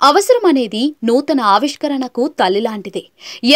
అవసరమనేది నూతన ఆవిష్కరణకు తల్లిలాంటిదే.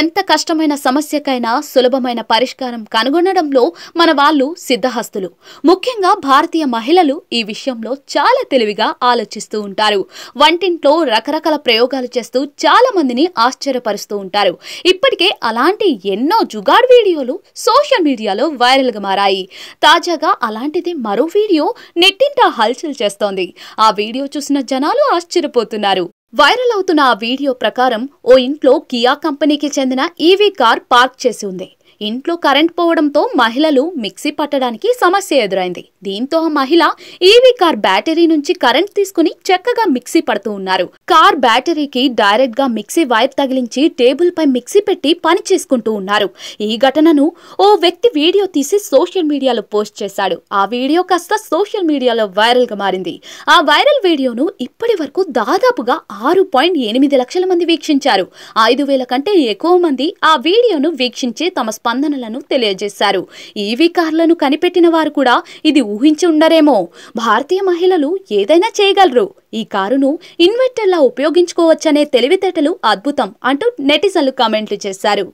ఎంత కష్టమైన సమస్యకైనా సులభమైన పరిష్కారం కనుగొనడంలో మన వాళ్ళు సిద్ధహస్తులు. ముఖ్యంగా భారతీయ మహిళలు ఈ విషయంలో చాలా తెలివిగా ఆలోచిస్తూ ఉంటారు. వంటింట్లో రకరకాల ప్రయోగాలు చేస్తూ చాలా మందిని ఆశ్చర్యపరుస్తూ ఉంటారు. ఇప్పటికే అలాంటి ఎన్నో జుగాడ్ వీడియోలు సోషల్ మీడియాలో వైరల్గా మారాయి. తాజాగా అలాంటిది మరో వీడియో నెట్టింట హల్చల్ చేస్తోంది. ఆ వీడియో చూసిన జనాలు ఆశ్చర్యపోతున్నారు. వైరల్ అవుతున్న ఆ వీడియో ప్రకారం ఓ ఇంట్లో కియా కంపెనీకి చెందిన ఈవీ కార్ పార్క్ చేసి ఉంది. ఇంట్లో కరెంట్ పోవడంతో మహిళలు మిక్సీ పట్టడానికి సమస్య ఎదురైంది. దీంతో ఆ మహిళ ఈవీ కార్ బ్యాటరీ నుంచి కరెంట్ తీసుకుని చక్కగా మిక్సీ పడుతూ ఉన్నారు. కార్ బ్యాటరీకి డైరెక్ట్ గా మిక్సీ వైర్ తగిలించి టేబుల్ పై మిక్సీ పెట్టి పని చేసుకుంటూ ఉన్నారు. ఈ ఘటనను ఓ వ్యక్తి వీడియో తీసి సోషల్ మీడియాలో పోస్ట్ చేశాడు. ఆ వీడియో కాస్త సోషల్ మీడియాలో వైరల్ గా మారింది. ఆ వైరల్ వీడియోను ఇప్పటి వరకు దాదాపుగా 6.8 లక్షల మంది వీక్షించారు. 5,000 కంటే ఎక్కువ మంది ఆ వీడియోను వీక్షించి తమ స్పందనలను తెలియజేశారు. ఈవీ కార్లను కనిపెట్టిన వారు కూడా ఇది ఊహించి ఉండరేమో. భారతీయ మహిళలు ఏదైనా చేయగలరు. ఈ కారును ఇన్వర్టర్లా ఉపయోగించుకోవచ్చనే తెలివితేటలు అద్భుతం అంటూ నెటిజన్లు కామెంట్లు చేశారు.